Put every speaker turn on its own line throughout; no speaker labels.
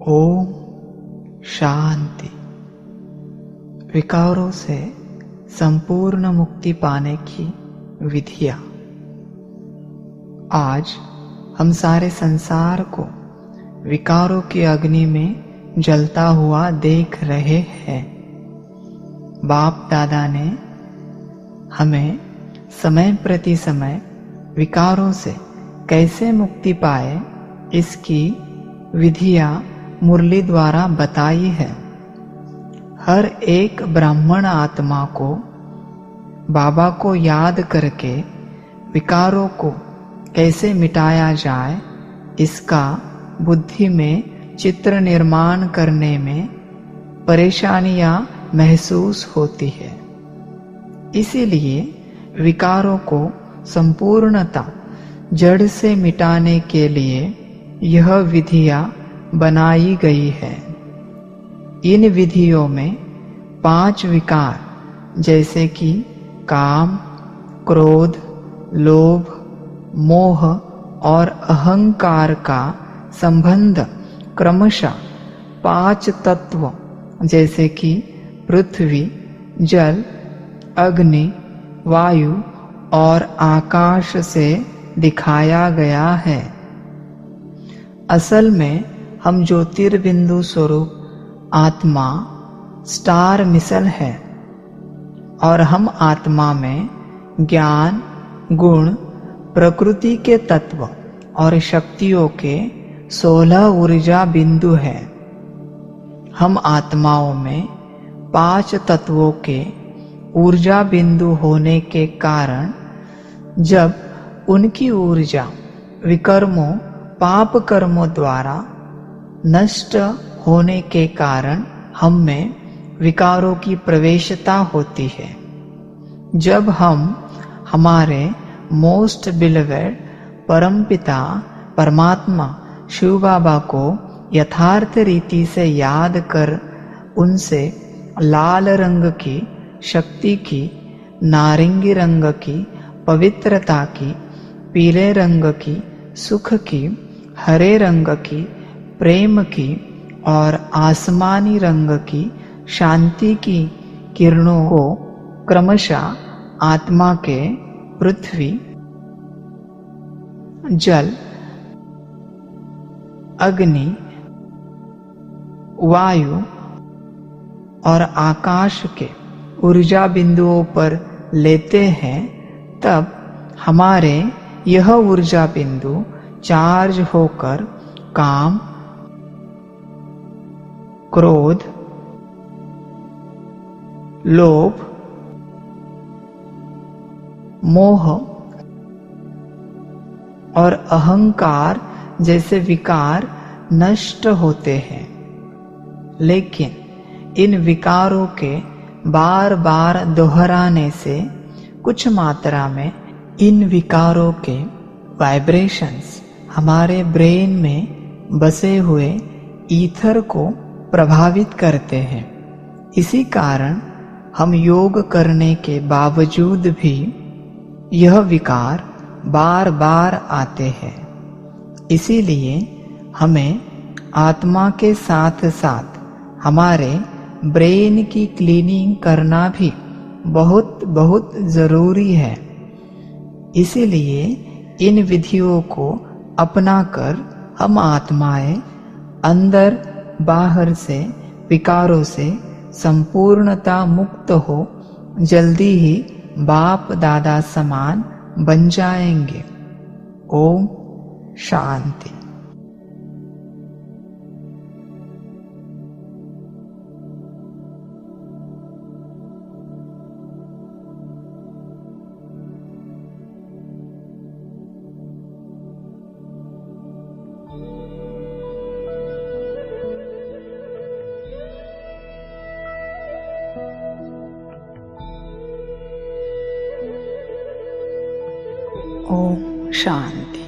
ओम शांति। विकारों से संपूर्ण मुक्ति पाने की विधियां। आज हम सारे संसार को विकारों की अग्नि में जलता हुआ देख रहे हैं। बाप दादा ने हमें समय प्रति समय विकारों से कैसे मुक्ति पाए इसकी विधियां मुरली द्वारा बताई है। हर एक ब्राह्मण आत्मा को बाबा को याद करके विकारों को कैसे मिटाया जाए इसका बुद्धि में चित्र निर्माण करने में परेशानियां महसूस होती है। इसीलिए विकारों को संपूर्णता जड़ से मिटाने के लिए यह विधियां बनाई गई है। इन विधियों में 5 विकार जैसे कि काम, क्रोध, लोभ, मोह और अहंकार का संबंध क्रमशः 5 तत्व जैसे कि पृथ्वी, जल, अग्नि, वायु और आकाश से दिखाया गया है। असल में हम ज्योतिर्बिंदु स्वरूप आत्मा स्टार मिसल है और हम आत्मा में ज्ञान, गुण, प्रकृति के तत्व और शक्तियों के 16 ऊर्जा बिंदु हैं। हम आत्माओं में 5 तत्वों के ऊर्जा बिंदु होने के कारण जब उनकी ऊर्जा विकर्मों, पाप कर्मों द्वारा नष्ट होने के कारण हम में विकारों की प्रवेशता होती है। जब हम हमारे मोस्ट बिलवेड परमपिता परमात्मा शिव बाबा को यथार्थ रीति से याद कर उनसे लाल रंग की शक्ति की, नारंगी रंग की पवित्रता की, पीले रंग की सुख की, हरे रंग की प्रेम की और आसमानी रंग की शांति की किरणों को क्रमशः आत्मा के पृथ्वी, जल, अग्नि, वायु और आकाश के ऊर्जा बिंदुओं पर लेते हैं, तब हमारे यह ऊर्जा बिंदु चार्ज होकर काम, क्रोध, लोभ, मोह और अहंकार जैसे विकार नष्ट होते हैं। लेकिन इन विकारों के बार बार दोहराने से कुछ मात्रा में इन विकारों के वाइब्रेशंस हमारे ब्रेन में बसे हुए ईथर को प्रभावित करते हैं। इसी कारण हम योग करने के बावजूद भी यह विकार बार बार आते हैं। इसीलिए हमें आत्मा के साथ साथ हमारे ब्रेन की क्लीनिंग करना भी बहुत बहुत जरूरी है। इसीलिए इन विधियों को अपनाकर हम आत्माएं अंदर बाहर से विकारों से संपूर्णता मुक्त हो जल्दी ही बाप दादा समान बन जाएंगे। ओम शांति। ओम शांति।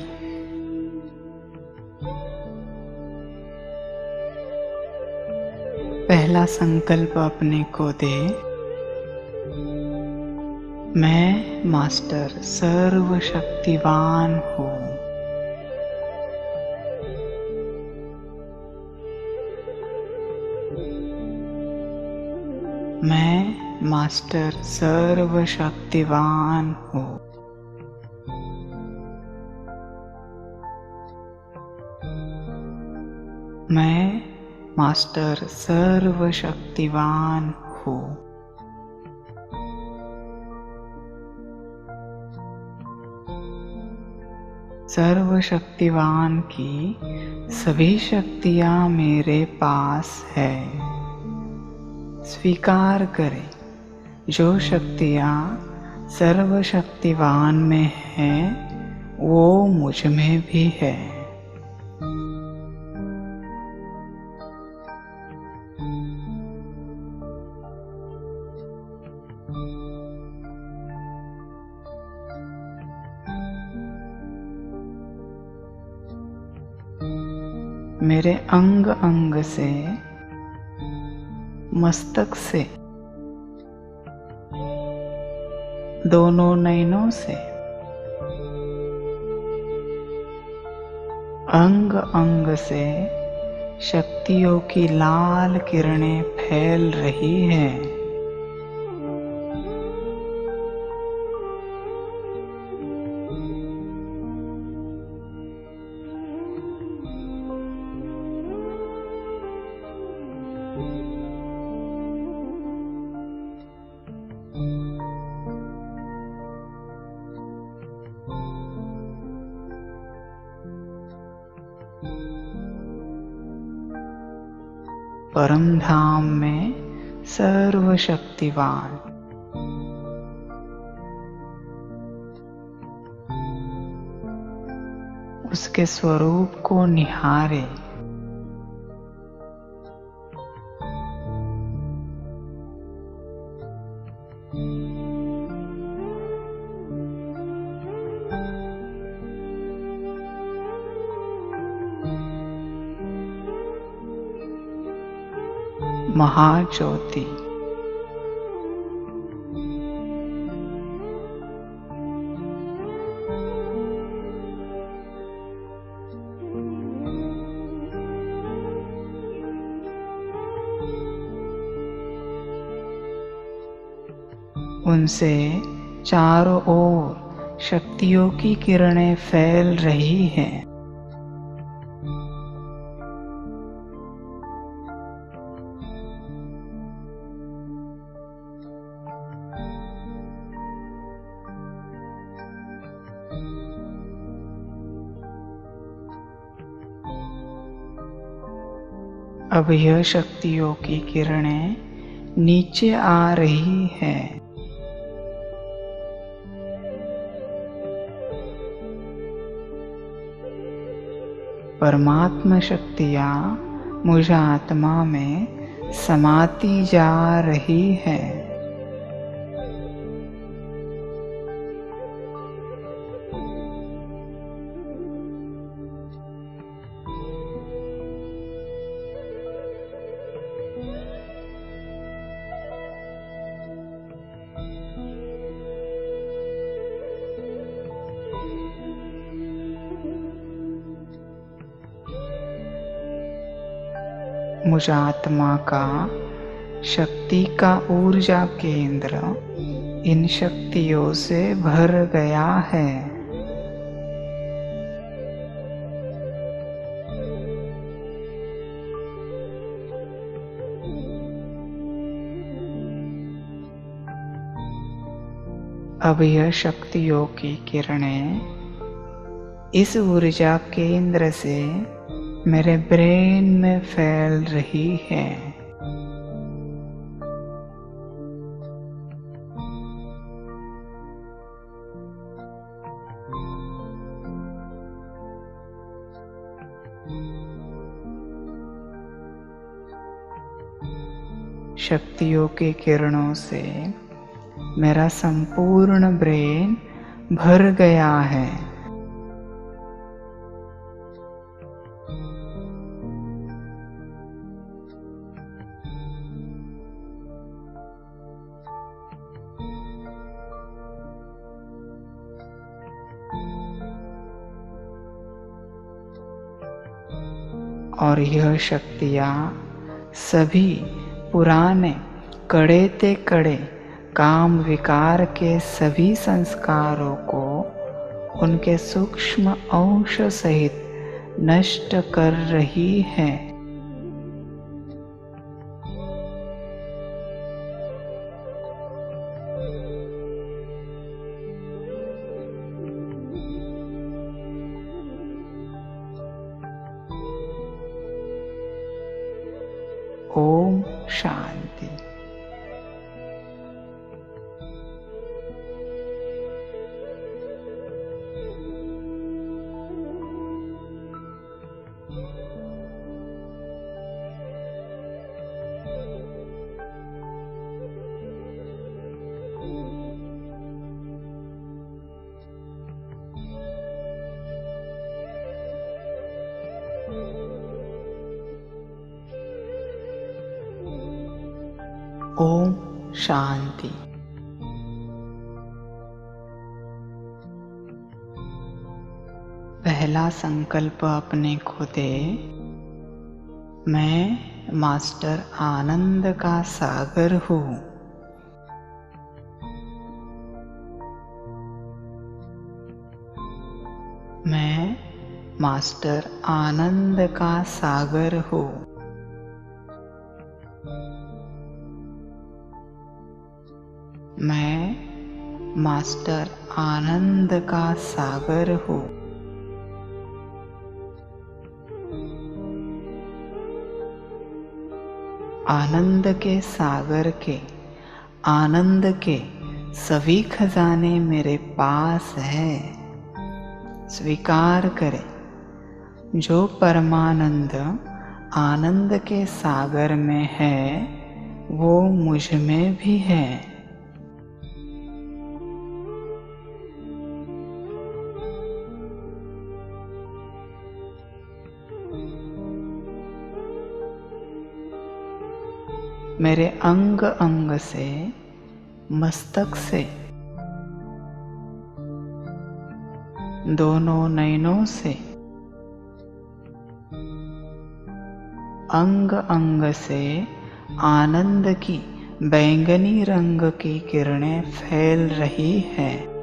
पहला संकल्प अपने को दे, मैं मास्टर सर्वशक्तिवान हूँ। मैं मास्टर सर्वशक्तिवान हूँ। मैं मास्टर सर्वशक्तिवान हूँ। सर्वशक्तिवान की सभी शक्तियाँ मेरे पास है। स्वीकार करें, जो शक्तियाँ सर्वशक्तिवान में हैं, वो मुझ में भी है। मेरे अंग अंग से, मस्तक से, दोनों नयनों से, अंग अंग से शक्तियों की लाल किरणें फैल रही हैं। परम धाम में सर्वशक्तिवान, उसके स्वरूप को निहारे। महाज्योति, उनसे चारों ओर शक्तियों की किरणें फैल रही हैं। अब यह शक्तियों की किरणें नीचे आ रही हैं। परमात्मा शक्तियाँ मुझ आत्मा में समाती जा रही हैं। मुझ आत्मा का शक्ति का ऊर्जा केंद्र इन शक्तियों से भर गया है। अब यह शक्तियों की किरणें इस ऊर्जा केंद्र से मेरे ब्रेन में फैल रही है। शक्तियों के किरणों से मेरा संपूर्ण ब्रेन भर गया है। और यह शक्तियाँ सभी पुराने कड़े ते कड़े काम विकार के सभी संस्कारों को उनके सूक्ष्म अंश सहित नष्ट कर रही है। ओम शांति। ओम शांति। पहला संकल्प अपने को दे, मैं मास्टर आनंद का सागर हूँ। मैं मास्टर आनंद का सागर हूँ। मैं मास्टर आनंद का सागर हूँ। आनंद के सागर के, आनंद के सभी खजाने मेरे पास है। स्वीकार करें, जो परमानंद आनंद के सागर में है वो मुझ में भी है। मेरे अंग अंग से, मस्तक से, दोनों नयनों से, अंग अंग से आनंद की बैंगनी रंग की किरणें फैल रही हैं।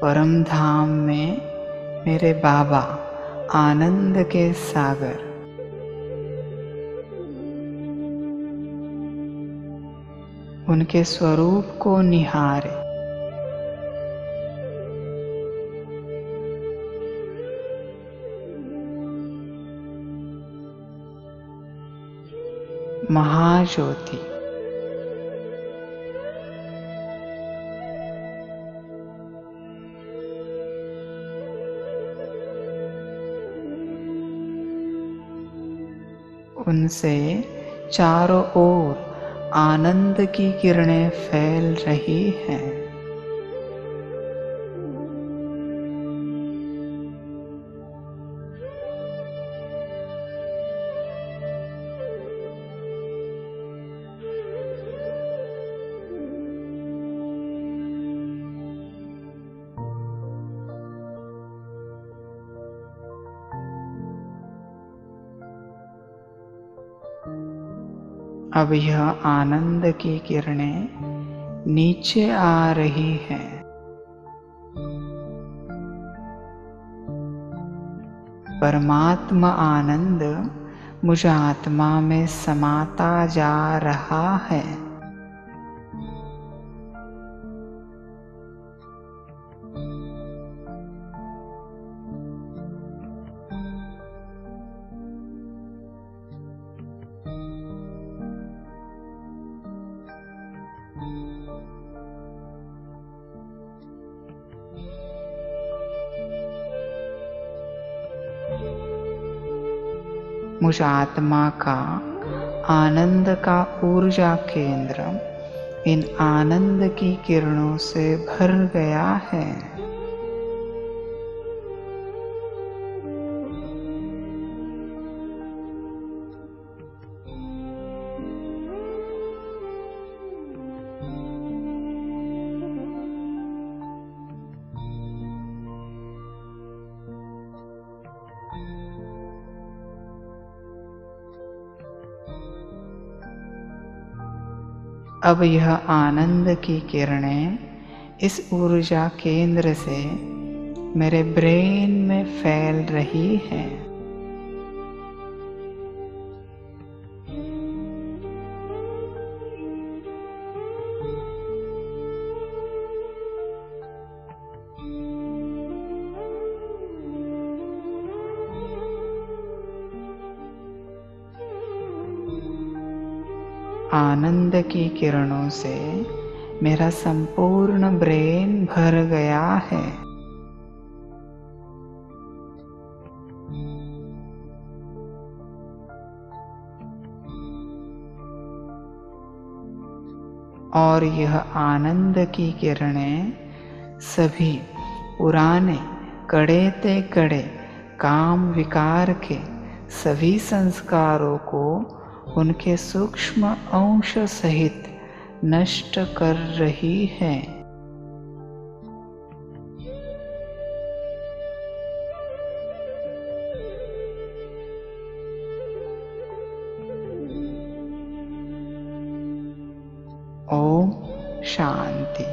परम धाम में मेरे बाबा आनंद के सागर, उनके स्वरूप को निहारे। महाज्योति, उनसे चारों ओर आनंद की किरणें फैल रही हैं। अब यह आनंद की किरणें नीचे आ रही हैं। परमात्मा आनंद मुझ आत्मा में समाता जा रहा है। मुझ आत्मा का आनंद का ऊर्जा केंद्र इन आनंद की किरणों से भर गया है। अब यह आनंद की किरणें इस ऊर्जा केंद्र से मेरे ब्रेन में फैल रही हैं। आनंद की किरणों से मेरा संपूर्ण ब्रेन भर गया है। और यह आनंद की किरणें सभी पुराने कड़े ते कड़े काम विकार के सभी संस्कारों को उनके सूक्ष्म अंश सहित नष्ट कर रही है। ओम शांति।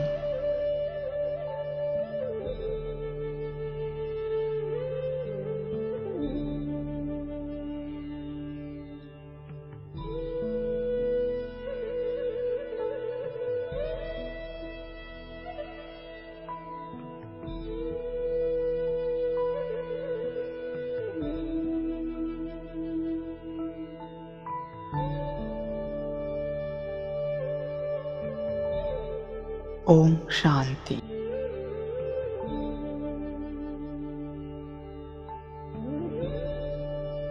ओम शांति।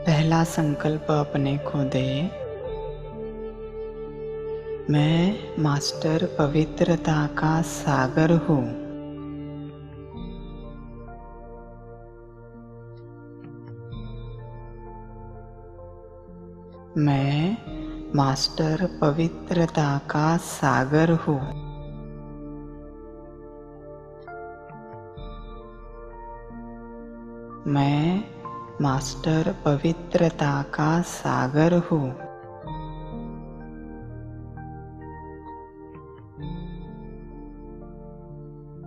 पहला संकल्प अपने को दे। मैं मास्टर पवित्रता का सागर हूँ। मैं मास्टर पवित्रता का सागर हूँ। मैं मास्टर पवित्रता का सागर हूँ।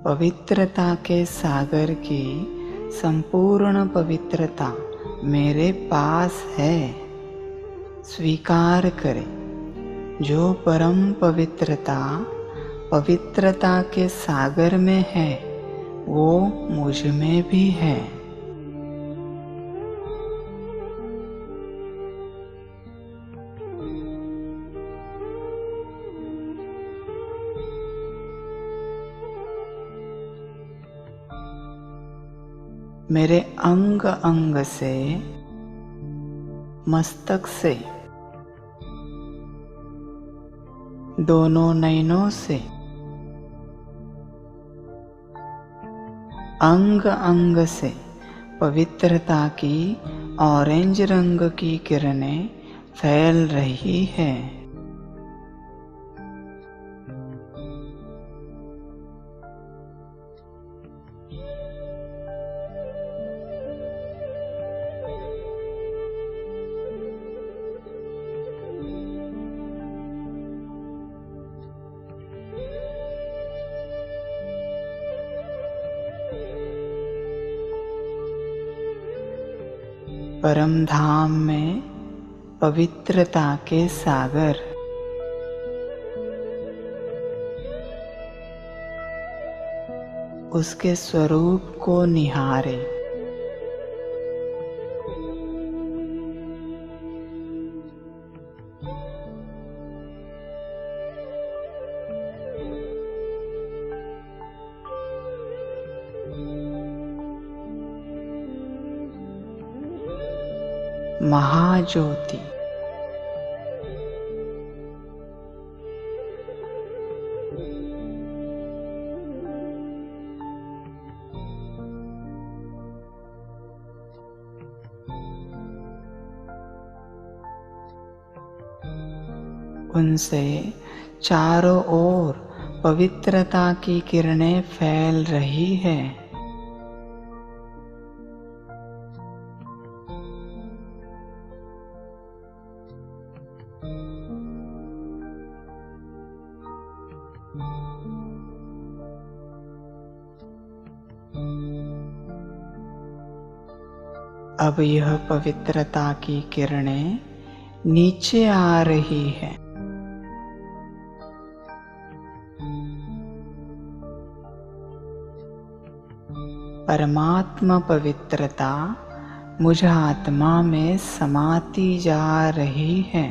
पवित्रता के सागर की संपूर्ण पवित्रता मेरे पास है। स्वीकार करें, जो परम पवित्रता पवित्रता के सागर में है, वो मुझ में भी है। मेरे अंग अंग से, मस्तक से, दोनों नयनों से, अंग अंग से पवित्रता की ऑरेंज रंग की किरणें फैल रही हैं। परम धाम में पवित्रता के सागर, उसके स्वरूप को निहारे। महाज्योति, उनसे चारों ओर पवित्रता की किरणें फैल रही हैं। अब यह पवित्रता की किरणें नीचे आ रही है। परमात्मा पवित्रता मुझ आत्मा में समाती जा रही है।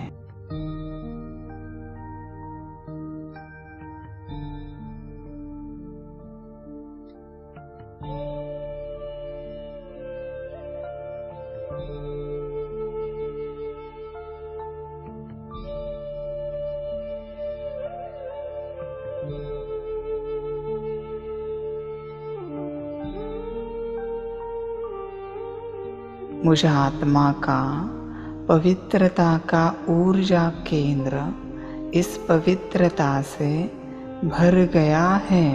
मुझ आत्मा का पवित्रता का ऊर्जा केंद्र इस पवित्रता से भर गया है।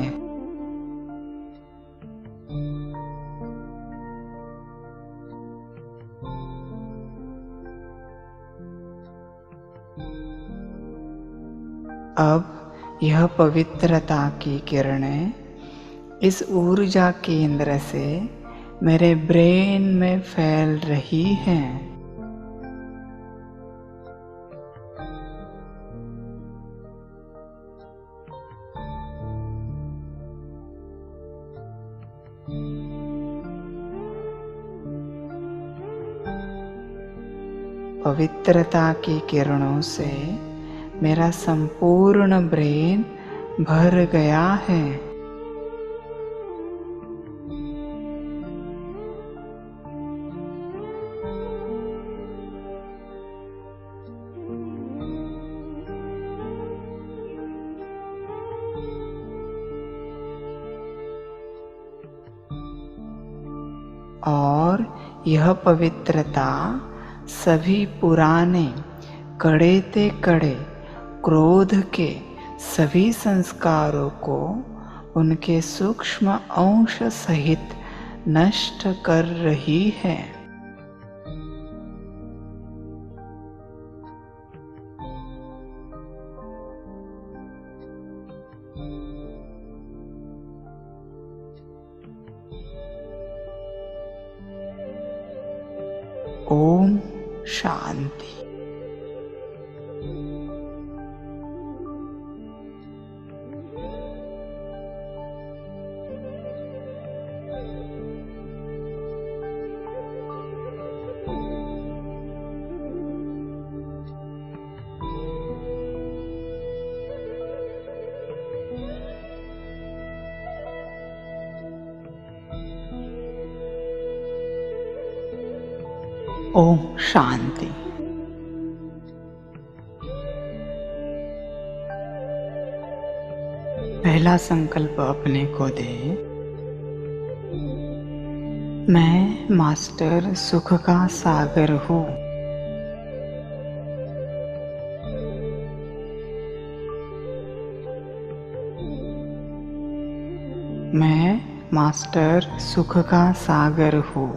अब यह पवित्रता की किरणें इस ऊर्जा केंद्र से मेरे ब्रेन में फैल रही हैं। पवित्रता की किरणों से मेरा संपूर्ण ब्रेन भर गया है। और यह पवित्रता सभी पुराने कड़े ते कड़े क्रोध के सभी संस्कारों को उनके सूक्ष्म अंश सहित नष्ट कर रही है। ओम शांति। ओम शांति। पहला संकल्प अपने को दे। मैं मास्टर सुख का सागर हूँ। मैं मास्टर सुख का सागर हूँ।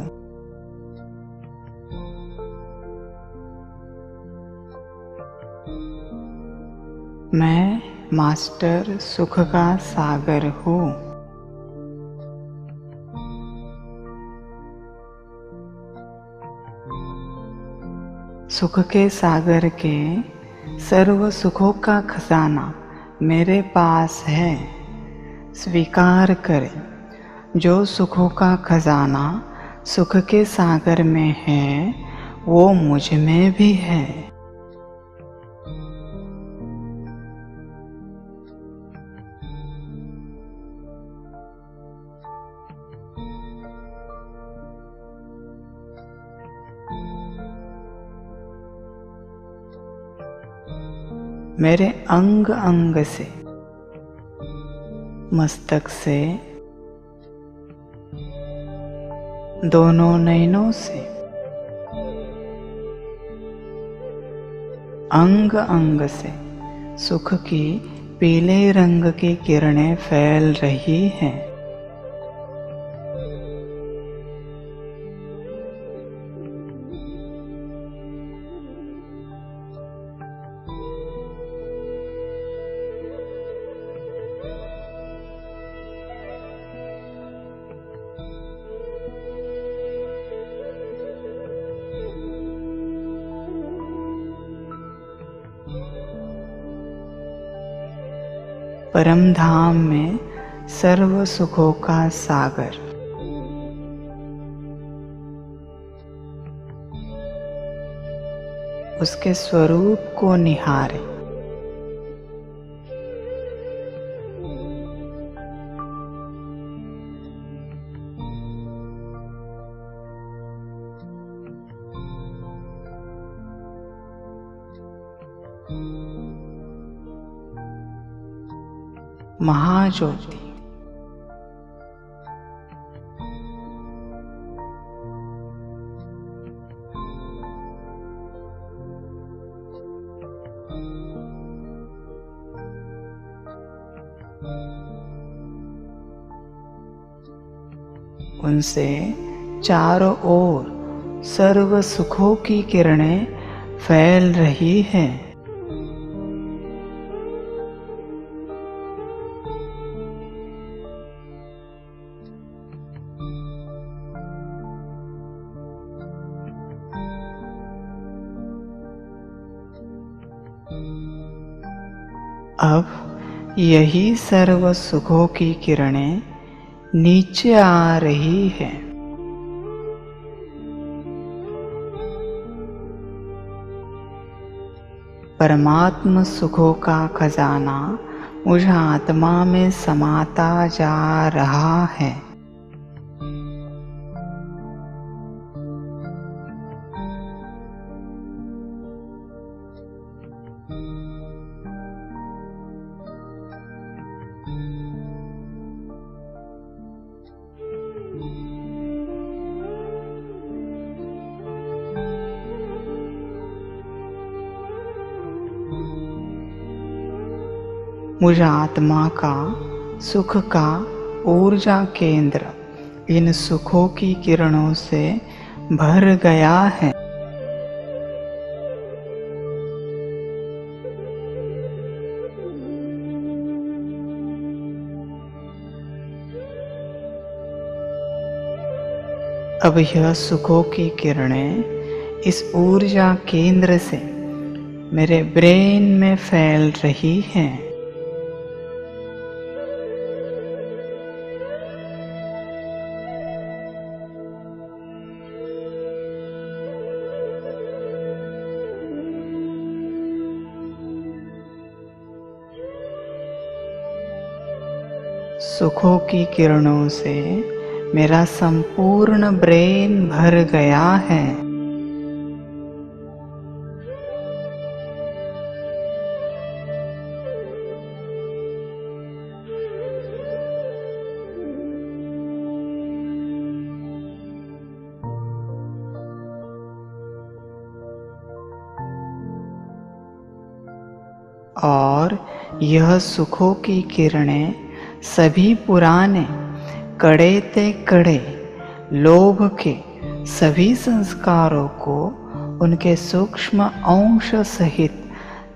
मैं मास्टर सुख का सागर हूँ। सुख के सागर के सर्व सुखों का खजाना मेरे पास है। स्वीकार करें, जो सुखों का खजाना सुख के सागर में है वो मुझ में भी है। मेरे अंग अंग से, मस्तक से, दोनों नयनों से, अंग अंग से सुख की पीले रंग की किरणें फैल रही हैं। परम धाम में सर्व सुखों का सागर। उसके स्वरूप को निहारे। महाज्योति उनसे चारों ओर सर्व सुखों की किरणें फैल रही हैं। अब यही सर्व सुखों की किरणें नीचे आ रही है। परमात्म सुखों का खजाना मुझ आत्मा में समाता जा रहा है। मुझ आत्मा का सुख का ऊर्जा केंद्र इन सुखों की किरणों से भर गया है। अब यह सुखों की किरणें इस ऊर्जा केंद्र से मेरे ब्रेन में फैल रही हैं। सुखों की किरणों से मेरा संपूर्ण ब्रेन भर गया है। और यह सुखों की किरणें सभी पुराने कड़े ते कड़े लोभ के सभी संस्कारों को उनके सूक्ष्म अंश सहित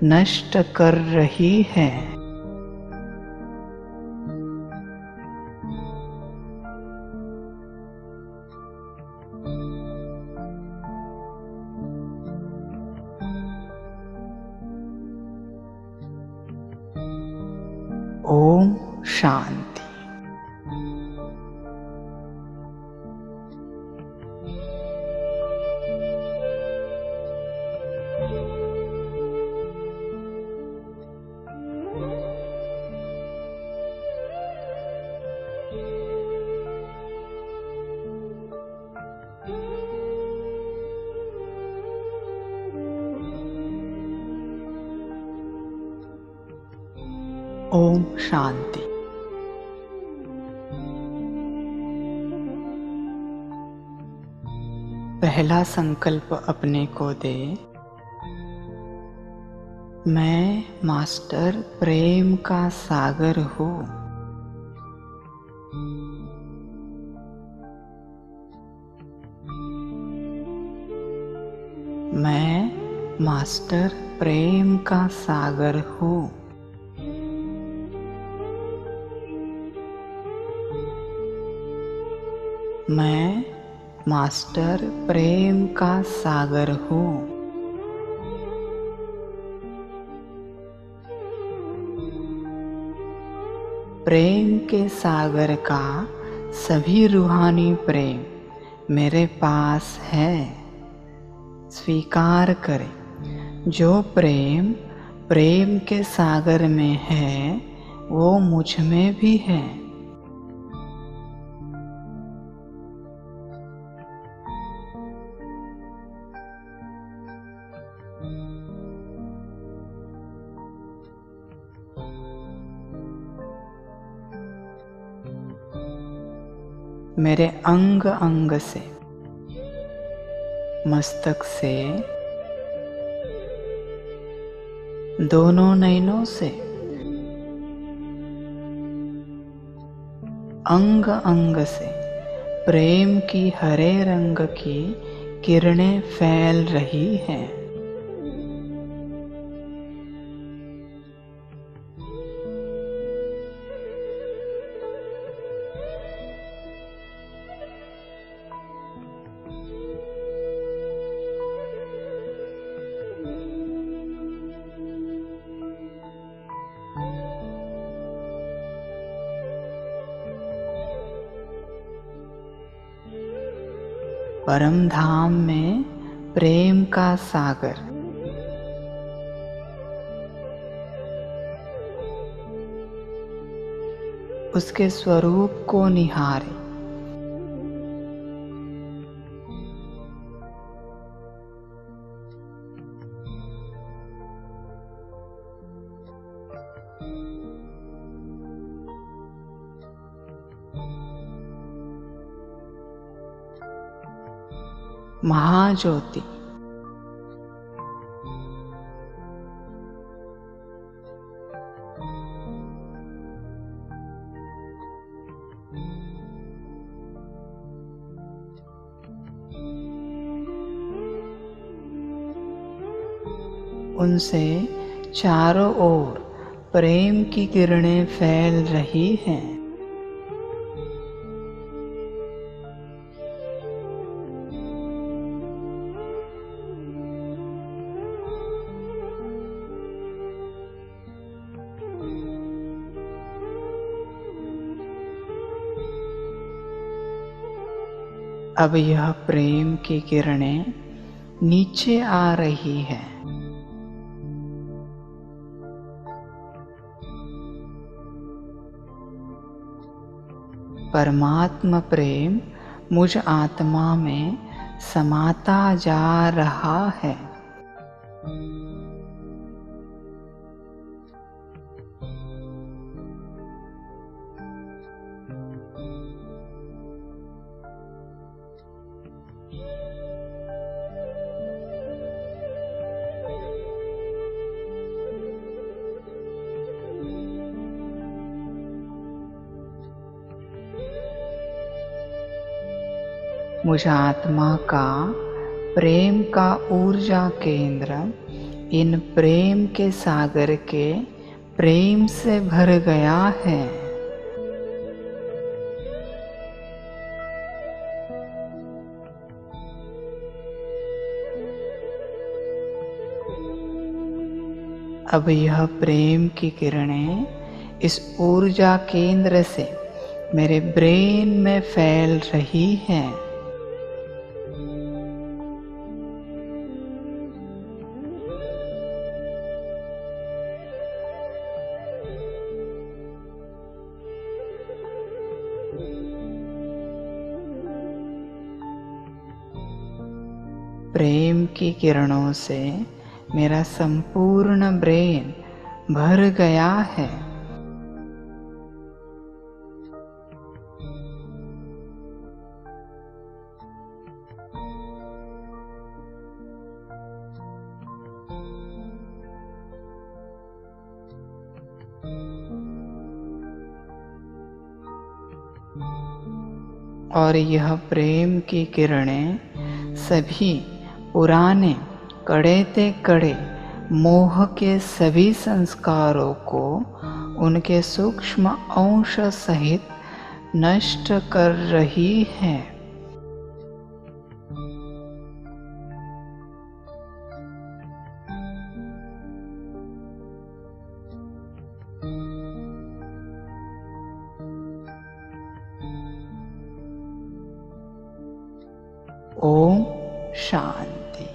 नष्ट कर रही है। ओम शांति। ओम शांति। पहला संकल्प अपने को दे। मैं मास्टर प्रेम का सागर हूँ। मैं मास्टर प्रेम का सागर हूँ। मैं मास्टर प्रेम का सागर हूँ। प्रेम के सागर का सभी रूहानी प्रेम मेरे पास है। स्वीकार करें, जो प्रेम प्रेम के सागर में है वो मुझ में भी है। मेरे अंग अंग से, मस्तक से, दोनों नैनों से, अंग अंग से प्रेम की हरे रंग की किरणें फैल रही हैं। परम धाम में प्रेम का सागर, उसके स्वरूप को निहारे। महाज्योति, उनसे चारों ओर प्रेम की किरणें फैल रही हैं। अब यह प्रेम की किरणें नीचे आ रही है। परमात्मा प्रेम मुझ आत्मा में समाता जा रहा है। मुझ आत्मा का प्रेम का ऊर्जा केंद्र इन प्रेम के सागर के प्रेम से भर गया है। अब यह प्रेम की किरणें इस ऊर्जा केंद्र से मेरे ब्रेन में फैल रही हैं। प्रेम की किरणों से मेरा संपूर्ण ब्रेन भर गया है। और यह प्रेम की किरणें सभी पुराने कड़े कड़े मोह के सभी संस्कारों को उनके सूक्ष्म अंश सहित नष्ट कर रही हैं। शांति।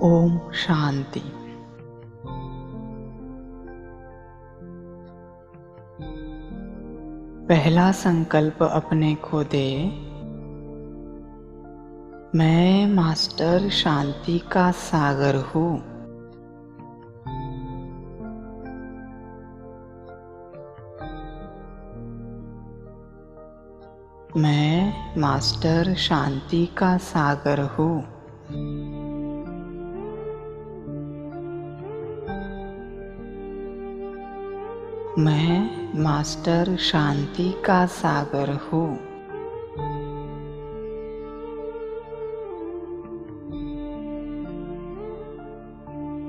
ओम शांति। पहला संकल्प अपने को दे, मैं मास्टर शांति का सागर हूँ। मैं मास्टर शांति का सागर हूँ। मैं मास्टर शांति का सागर हूँ।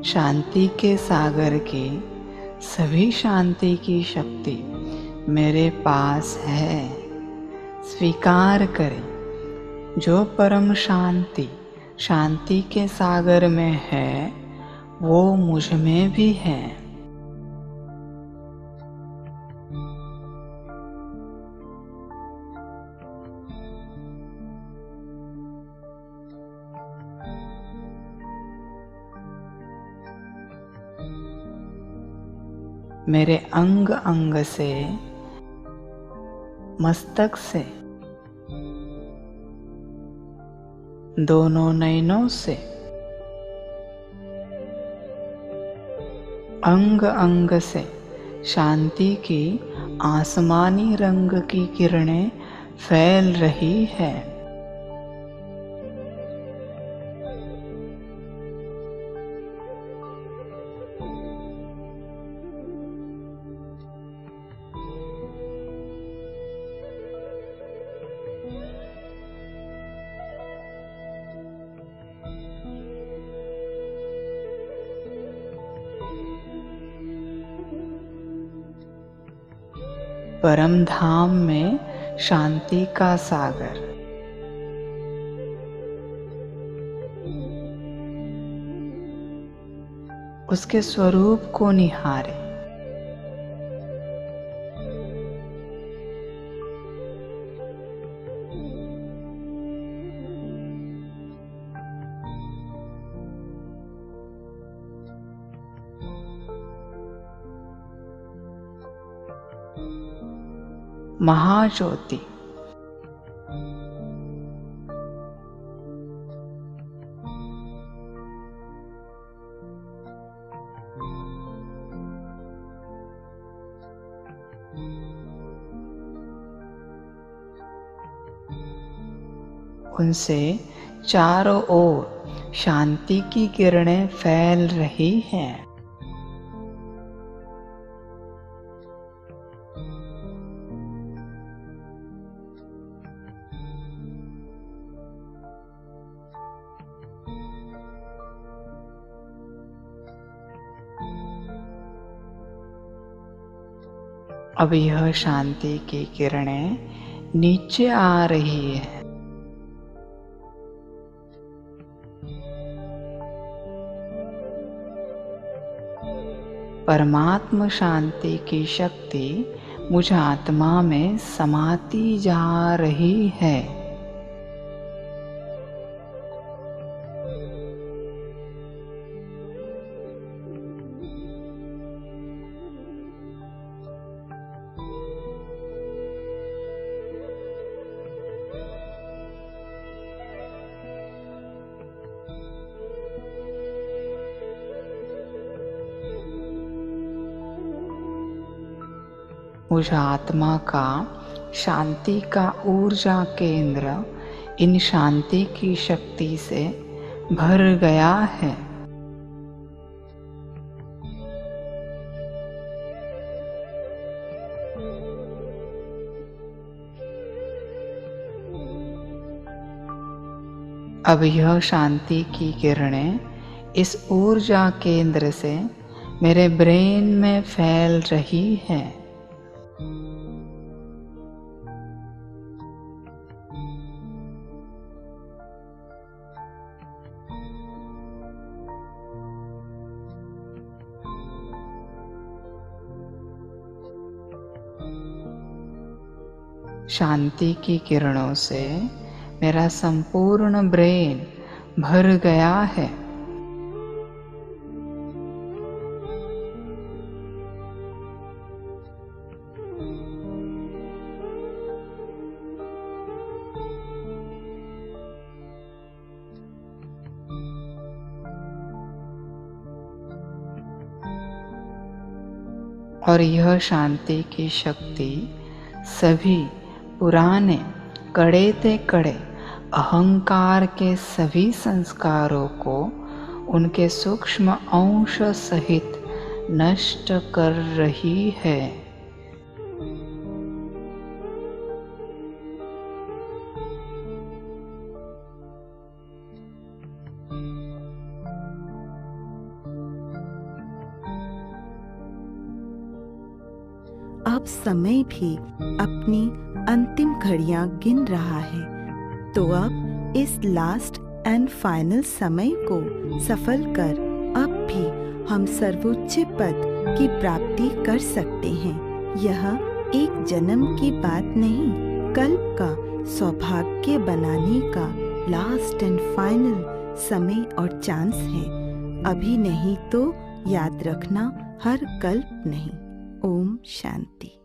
शांति के सागर की सभी शांति की शक्ति मेरे पास है। स्वीकार करें, जो परम शांति शांति के सागर में है वो मुझ में भी है। मेरे अंग अंग से, मस्तक से, दोनों नयनों से, अंग अंग से शांति की आसमानी रंग की किरणें फैल रही है। परम धाम में शांति का सागर, उसके स्वरूप को निहारे। महाज्योति, उनसे चारों ओर शांति की किरणें फैल रही हैं। अब यह शांति की किरणें नीचे आ रही है। परमात्म शांति की शक्ति मुझ आत्मा में समाती जा रही है। मुझ आत्मा का शांति का ऊर्जा केंद्र इन शांति की शक्ति से भर गया है। अब यह शांति की किरणें इस ऊर्जा केंद्र से मेरे ब्रेन में फैल रही है। शांति की किरणों से मेरा संपूर्ण ब्रेन भर गया है। और यह शांति की शक्ति सभी पुराने कड़े ते कड़े अहंकार के सभी संस्कारों को उनके सूक्ष्म अंश सहित नष्ट कर रही है।
अब समय भी अपनी अंतिम घड़ियां गिन रहा है, तो अब इस लास्ट एंड फाइनल समय को सफल कर अब भी हम सर्वोच्च पद की प्राप्ति कर सकते हैं। यह एक जन्म की बात नहीं, कल्प का सौभाग्य बनाने का लास्ट एंड फाइनल समय और चांस है। अभी नहीं तो याद रखना, हर कल्प नहीं। ओम शांति।